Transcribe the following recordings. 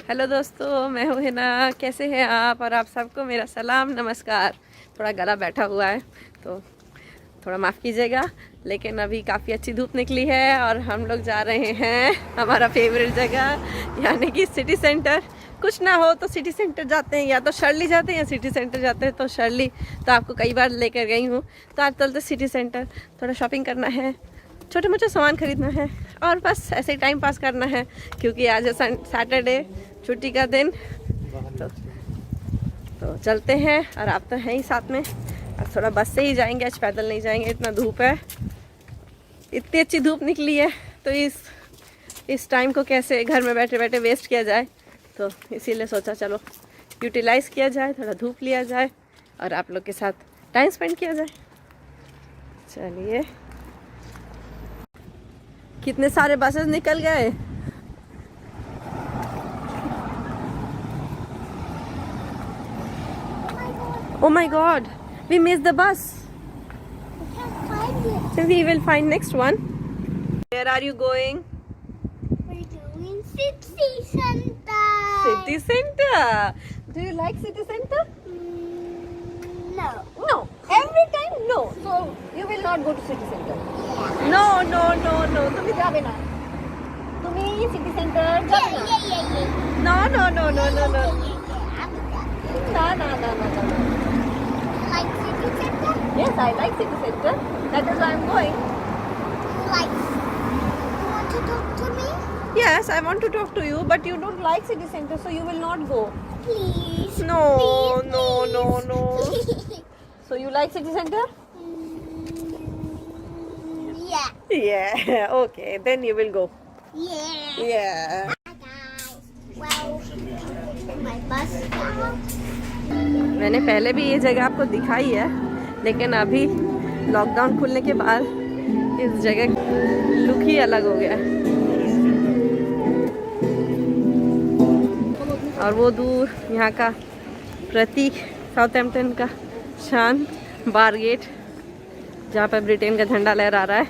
Hello दोस्तों, मैं हूँ हिना। कैसे हैं आप? और आप सबको मेरा सलाम नमस्कार। थोड़ा गला बैठा हुआ है तो थोड़ा माफ़ कीजिएगा, लेकिन अभी काफ़ी अच्छी धूप निकली है और हम लोग जा रहे हैं हमारा फेवरेट जगह यानी कि सिटी सेंटर। कुछ ना हो तो सिटी सेंटर जाते हैं, या तो शर्ली जाते हैं या सिटी सेंटर जाते हैं। तो शर्ली तो आपको कई बार लेकर गई हूँ, तो आज चलते सिटी सेंटर। थोड़ा शॉपिंग करना है, छोटे मोटे सामान खरीदना है और बस ऐसे ही टाइम पास करना है, क्योंकि आज है सैटरडे, छुट्टी का दिन। तो चलते हैं। और आप तो हैं ही साथ में। आज थोड़ा बस से ही जाएंगे, आज पैदल नहीं जाएंगे, इतना धूप है। इतनी अच्छी धूप निकली है तो इस टाइम को कैसे घर में बैठे बैठे वेस्ट किया जाए, तो इसीलिए सोचा चलो यूटिलाइज़ किया जाए, थोड़ा धूप लिया जाए और आप लोग के साथ टाइम स्पेंड किया जाए। चलिए, कितने सारे बसेस निकल गए। Oh my God, we missed the bus. So we will find next one. Where are you going? We're doing City Center. City Center. Do you like City Center? No. No. Every time no. So you will not go to City Center. No, no, no, no. तुम्ही जावे ना. तुम्ही City Center जावे ना. Yeah. No, no, no, no, no, no. Yeah. No, no, no, no, no. Like City Center? Yes, I like City Center. That is why I'm going. Like, you want to talk to me? Yes, I want to talk to you, but you don't like City Center, so you will not go. Please. No, please, no, no, please. no. So you like City Center? Yeah. Yeah. Okay, then you will go. Yeah. Yeah. Hi guys. Well, my bus now. मैंने पहले भी ये जगह आपको दिखाई है, लेकिन अभी लॉकडाउन खुलने के बाद इस जगह लुक ही अलग हो गया है। और वो दूर यहाँ का प्रतीक, साउथहैम्पटन का शान, बार गेट, जहाँ पर ब्रिटेन का झंडा लहरा रहा है।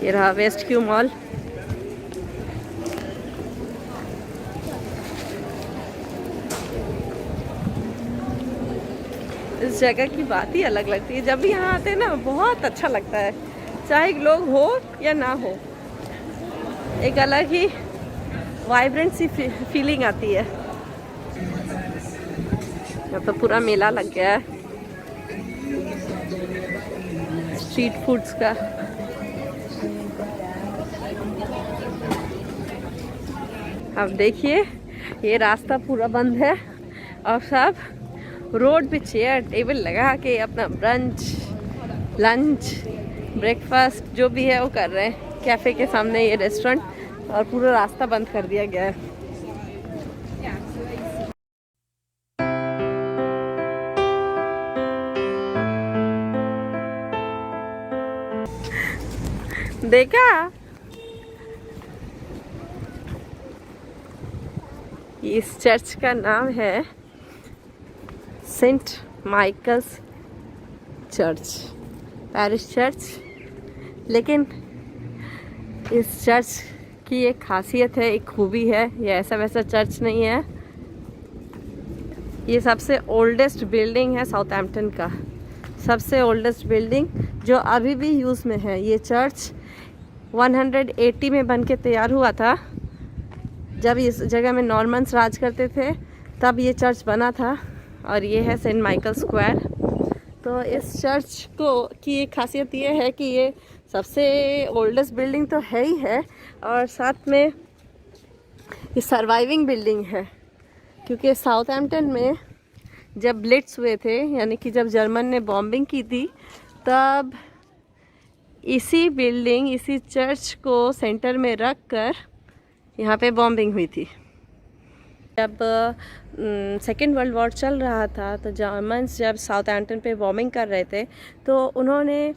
ये रहा वेस्ट क्यू मॉल। इस जगह की बात ही अलग लगती है। जब भी यहाँ आते हैं ना, बहुत अच्छा लगता है, चाहे लोग हो या ना हो, एक अलग ही वाइब्रेंट सी फीलिंग आती है। यहाँ तो पूरा मेला लग गया है स्ट्रीट फूड्स का। अब देखिए, ये रास्ता पूरा बंद है और सब रोड पे चेयर टेबल लगा के अपना ब्रंच, लंच, ब्रेकफास्ट जो भी है वो कर रहे हैं। कैफ़े के सामने ये रेस्टोरेंट, और पूरा रास्ता बंद कर दिया गया है। देखा, इस चर्च का नाम है Saint Michael's church, parish church. लेकिन इस चर्च की एक खासियत है, एक खूबी है, ये ऐसा वैसा चर्च नहीं है। ये सबसे ओल्डेस्ट बिल्डिंग है साउथहैम्पटन का, सबसे ओल्डेस्ट बिल्डिंग जो अभी भी यूज़ में है। ये चर्च 180 में बन के तैयार हुआ था। जब इस जगह में नॉर्मन्स राज करते थे तब ये चर्च बना था। और ये है सेंट माइकल स्क्वायर। तो इस चर्च को की एक खासियत ये है कि ये सबसे ओल्डेस्ट बिल्डिंग तो है ही है, और साथ में ये सर्वाइविंग बिल्डिंग है। क्योंकि साउथहैम्पटन में जब ब्लिट्स हुए थे, यानी कि जब जर्मन ने बॉम्बिंग की थी, तब इसी बिल्डिंग, इसी चर्च को सेंटर में रख कर यहाँ पे बॉम्बिंग हुई थी। जब सेकेंड वर्ल्ड वॉर चल रहा था तो जर्मन्स जब साउथहैम्पटन पे बॉम्बिंग कर रहे थे, तो उन्होंने,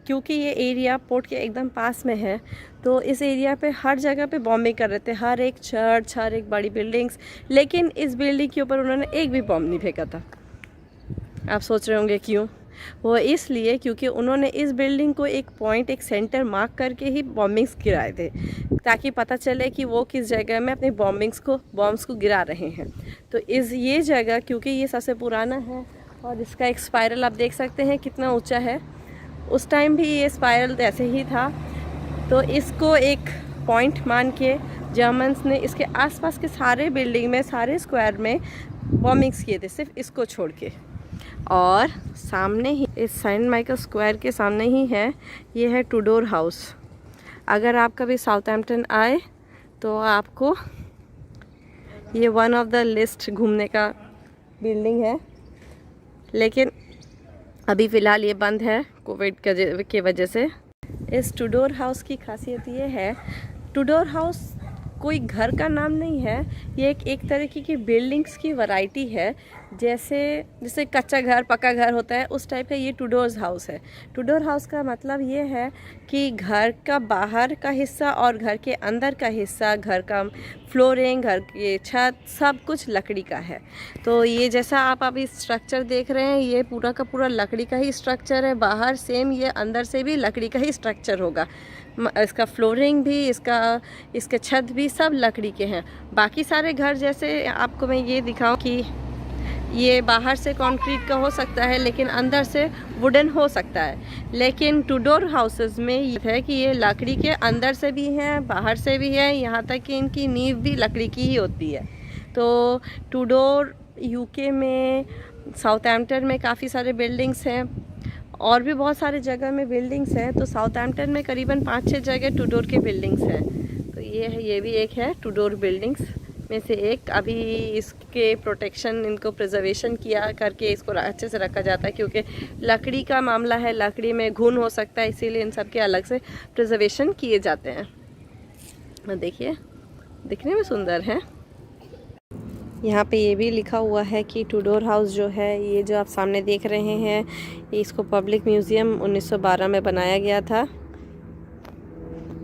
क्योंकि ये एरिया पोर्ट के एकदम पास में है, तो इस एरिया पे हर जगह पे बॉम्बिंग कर रहे थे, हर एक चर्च, हर एक बड़ी बिल्डिंग्स। लेकिन इस बिल्डिंग के ऊपर उन्होंने एक भी बॉम्ब नहीं फेंका था। आप सोच रहे होंगे क्यों? वो इसलिए क्योंकि उन्होंने इस बिल्डिंग को एक पॉइंट, एक सेंटर मार्क करके ही बॉम्बिंग्स गिराए थे, ताकि पता चले कि वो किस जगह में अपने बॉम्ब्स को गिरा रहे हैं। तो ये जगह क्योंकि ये सबसे पुराना है और इसका एक स्पाइरल आप देख सकते हैं कितना ऊंचा है। उस टाइम भी ये स्पाइरल ऐसे ही था, तो इसको एक पॉइंट मान के जर्मन्स ने इसके आसपास के सारे बिल्डिंग में, सारे स्क्वायर में बॉम्बिंग्स किए थे, सिर्फ इसको छोड़ के। और सामने ही इस सेंट माइकल स्क्वायर के सामने ही है, ये है टूडोर हाउस। अगर आप कभी साउथहैम्पटन आए तो आपको ये वन ऑफ द लिस्ट घूमने का बिल्डिंग है, लेकिन अभी फ़िलहाल ये बंद है कोविड के वजह से। इस टूडोर हाउस की खासियत ये है, टूडोर हाउस कोई घर का नाम नहीं है, ये एक तरीके की बिल्डिंग्स की वैरायटी है। जैसे कच्चा घर, पक्का घर होता है, उस टाइप का ये टूडोर हाउस है। टूडोर हाउस का मतलब ये है कि घर का बाहर का हिस्सा और घर के अंदर का हिस्सा, घर का फ्लोरिंग, घर की छत, सब कुछ लकड़ी का है। तो ये जैसा आप अभी स्ट्रक्चर देख रहे हैं, ये पूरा का पूरा लकड़ी का ही स्ट्रक्चर है। बाहर सेम, ये अंदर से भी लकड़ी का ही स्ट्रक्चर होगा। इसका फ्लोरिंग भी, इसके छत भी सब लकड़ी के हैं। बाकी सारे घर जैसे आपको मैं ये दिखाऊं कि ये बाहर से कंक्रीट का हो सकता है, लेकिन अंदर से वुडन हो सकता है। लेकिन टूडोर हाउसेस में ये है कि ये लकड़ी के अंदर से भी हैं, बाहर से भी है, यहाँ तक कि इनकी नींव भी लकड़ी की ही होती है। तो टूडोर यूके में, साउथहैम्पटन में काफ़ी सारे बिल्डिंग्स हैं, और भी बहुत सारे जगह में बिल्डिंग्स हैं। तो साउथहैम्पटन में करीबन 5-6 जगह टूडोर के बिल्डिंग्स हैं। तो ये भी एक है टूडोर बिल्डिंग्स में से एक। अभी इसके प्रोटेक्शन, इनको प्रिजर्वेशन किया करके इसको अच्छे से रखा जाता है, क्योंकि लकड़ी का मामला है, लकड़ी में घुन हो सकता है, इसीलिए इन सब के अलग से प्रिजर्वेशन किए जाते हैं। देखिए, दिखने में सुंदर है। यहाँ पे ये भी लिखा हुआ है कि टूडोर हाउस जो है, ये जो आप सामने देख रहे हैं, इसको पब्लिक म्यूज़ियम 1912 में बनाया गया था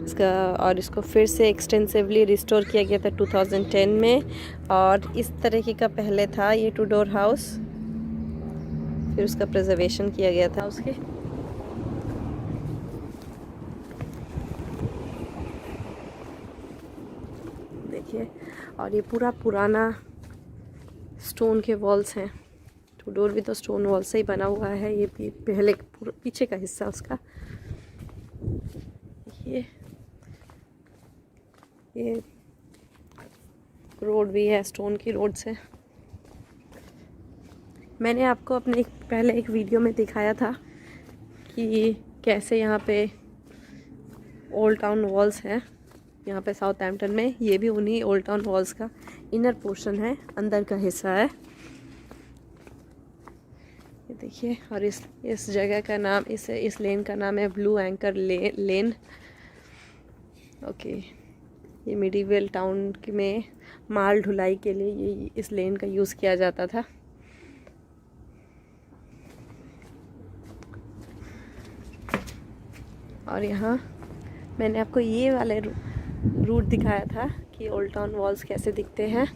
इसका, और इसको फिर से एक्सटेंसिवली रिस्टोर किया गया था 2010 में। और इस तरीके का पहले था ये टूडोर हाउस, फिर उसका प्रिजर्वेशन किया गया था उसके। देखिए, और ये पूरा पुराना स्टोन के वॉल्स हैं। टूडोर भी तो स्टोन वॉल से ही बना हुआ है। ये पहले पीछे का हिस्सा उसका। ये रोड भी है, स्टोन की रोड से। मैंने आपको अपने पहले एक वीडियो में दिखाया था कि कैसे यहाँ पे ओल्ड टाउन वॉल्स हैं यहाँ पे साउथहैम्पटन में। ये भी उन्हीं ओल्ड टाउन वॉल्स का इनर पोर्शन है, अंदर का हिस्सा है। ये देखिए, और इस जगह का नाम, इस लेन का नाम है ब्लू एंकर लेन। ओके, ये मिडीवल टाउन में माल ढुलाई के लिए ये इस लेन का यूज़ किया जाता था। और यहाँ मैंने आपको ये वाले रूट दिखाया था कि ओल्ड टाउन वॉल्स कैसे दिखते हैं।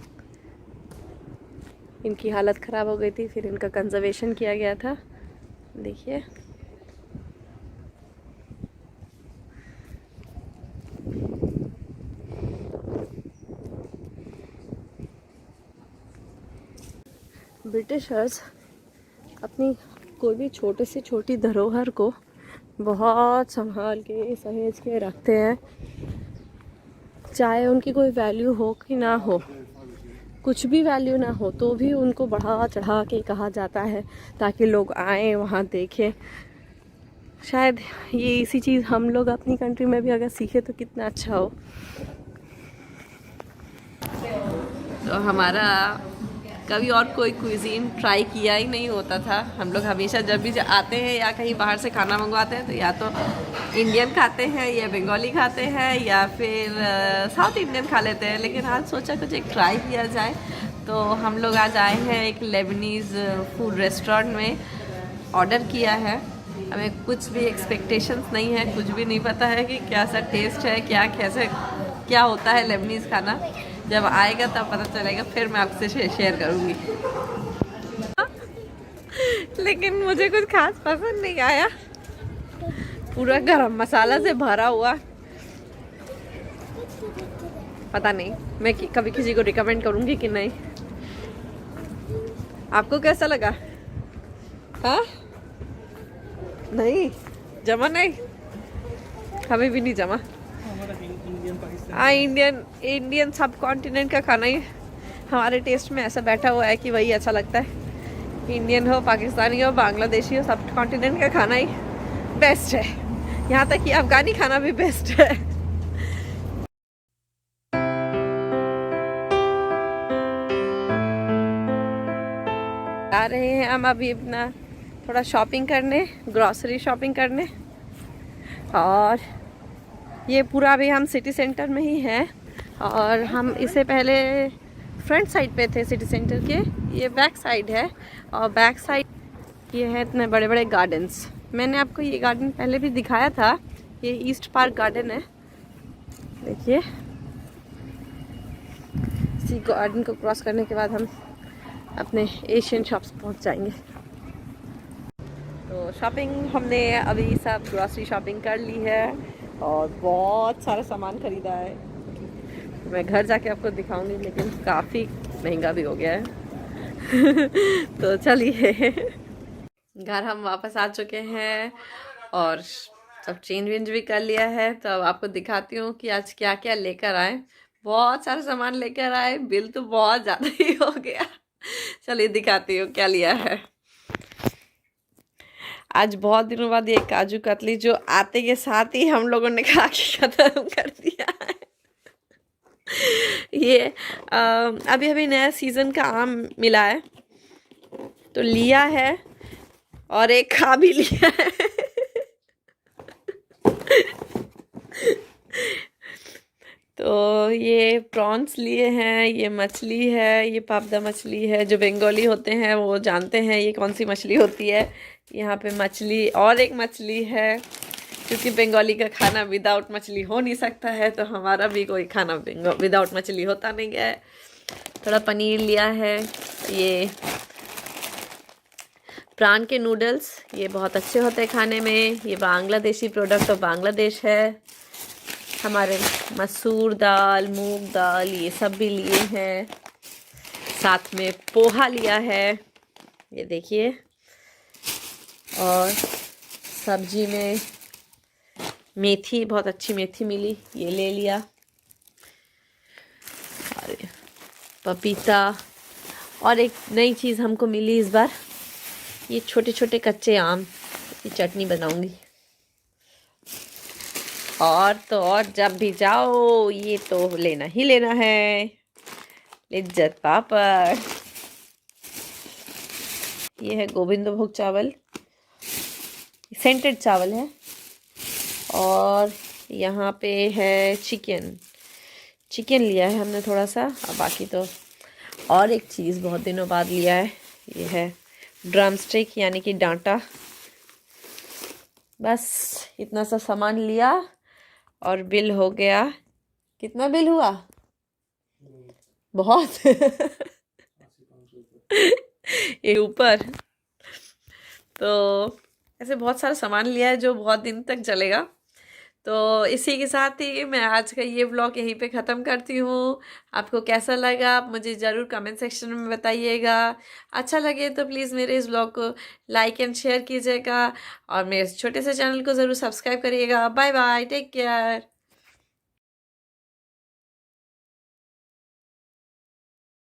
इनकी हालत ख़राब हो गई थी, फिर इनका कंजर्वेशन किया गया था। देखिए, ब्रिटिशर्स अपनी कोई भी छोटे से छोटी धरोहर को बहुत संभाल के, सहेज के रखते हैं, चाहे उनकी कोई वैल्यू हो कि ना हो, कुछ भी वैल्यू ना हो, तो भी उनको बढ़ा चढ़ा के कहा जाता है ताकि लोग आएँ, वहाँ देखें। शायद ये इसी चीज़ हम लोग अपनी कंट्री में भी अगर सीखे तो कितना अच्छा हो। तो हमारा कभी और कोई क्विजीन ट्राई किया ही नहीं होता था। हम लोग हमेशा जब भी आते हैं या कहीं बाहर से खाना मंगवाते हैं तो या तो इंडियन खाते हैं या बंगाली खाते हैं या फिर साउथ इंडियन खा लेते हैं। लेकिन आज सोचा कुछ एक ट्राई किया जाए, तो हम लोग आज आए हैं एक लेबनीज़ फूड रेस्टोरेंट में। ऑर्डर किया है, हमें कुछ भी एक्सपेक्टेशंस नहीं है, कुछ भी नहीं पता है कि क्या सा टेस्ट है, क्या होता है लेबनीज़ खाना। जब आएगा तब पता चलेगा, फिर मैं आपसे शेयर करूँगी। लेकिन मुझे कुछ खास पसंद नहीं आया, पूरा गरम मसाला से भरा हुआ। पता नहीं मैं कभी किसी को रिकमेंड करूंगी कि नहीं। आपको कैसा लगा? हाँ नहीं जमा नहीं, हमें भी नहीं जमा। हाँ इंडियन सब कॉन्टिनेंट का खाना ही हमारे टेस्ट में ऐसा बैठा हुआ है कि वही अच्छा लगता है। इंडियन हो, पाकिस्तानी हो, बांग्लादेशी हो, सब कॉन्टिनेंट का खाना ही बेस्ट है। यहाँ तक कि अफगानी खाना भी बेस्ट है। आ रहे हैं हम अभी अपना थोड़ा शॉपिंग करने, ग्रॉसरी शॉपिंग करने। और ये पूरा अभी हम सिटी सेंटर में ही हैं, और हम इससे पहले फ्रंट साइड पे थे सिटी सेंटर के। ये बैक साइड है, और बैक साइड ये है इतने बड़े बड़े गार्डन्स। मैंने आपको ये गार्डन पहले भी दिखाया था, ये ईस्ट पार्क गार्डन है। देखिए इसी गार्डन को क्रॉस करने के बाद हम अपने एशियन शॉप्स पहुंच जाएंगे। तो शॉपिंग हमने अभी सब ग्रॉसरी शॉपिंग कर ली है और बहुत सारा सामान खरीदा है। मैं घर जाके आपको दिखाऊंगी, लेकिन काफ़ी महंगा भी हो गया है। तो चलिए घर हम वापस आ चुके हैं और सब चेंज वेंज भी कर लिया है। तो अब आपको दिखाती हूँ कि आज क्या क्या लेकर आए। बहुत सारा सामान लेकर आए, बिल तो बहुत ज़्यादा ही हो गया। चलिए दिखाती हूँ क्या लिया है। आज बहुत दिनों बाद ये काजू कतली जो आते के साथ ही हम लोगों ने खा के खत्म कर दिया है। ये अभी अभी नया सीज़न का आम मिला है तो लिया है, और एक खा भी लिया है। तो ये प्रॉन्स लिए हैं, ये मछली है, ये पापदा मछली है। जो बंगाली होते हैं वो जानते हैं ये कौन सी मछली होती है। यहाँ पे मछली और एक मछली है, क्योंकि बंगाली का खाना विदाउट मछली हो नहीं सकता है, तो हमारा भी कोई खाना विदाउट मछली होता नहीं है। थोड़ा पनीर लिया है, ये प्राण के नूडल्स, ये बहुत अच्छे होते हैं खाने में। ये बांग्लादेशी प्रोडक्ट ऑफ बांग्लादेश है। हमारे मसूर दाल, मूंग दाल, ये सब भी लिए हैं। साथ में पोहा लिया है, ये देखिए। और सब्जी में मेथी, बहुत अच्छी मेथी मिली, ये ले लिया। और पपीता, और एक नई चीज़ हमको मिली इस बार, ये छोटे छोटे कच्चे आम की चटनी बनाऊंगी। और तो और जब भी जाओ ये तो लेना ही लेना है, लिज्जत पापड़। ये है गोविंद भोग चावल, सेंटेड चावल है। और यहाँ पे है चिकन लिया है हमने थोड़ा सा, और बाकी तो। और एक चीज़ बहुत दिनों बाद लिया है, ये है ड्रम स्टिक यानी कि डांटा। बस इतना सा सामान लिया और बिल हो गया। कितना बिल हुआ? बहुत। ये ऊपर तो ऐसे बहुत सारा सामान लिया है जो बहुत दिन तक चलेगा। तो इसी के साथ ही मैं आज का ये व्लॉग यहीं पे ख़त्म करती हूँ। आपको कैसा लगा आप मुझे ज़रूर कमेंट सेक्शन में बताइएगा। अच्छा लगे तो प्लीज़ मेरे इस व्लॉग को लाइक एंड शेयर कीजिएगा, और मेरे छोटे से चैनल को ज़रूर सब्सक्राइब करिएगा। Bye bye, take care.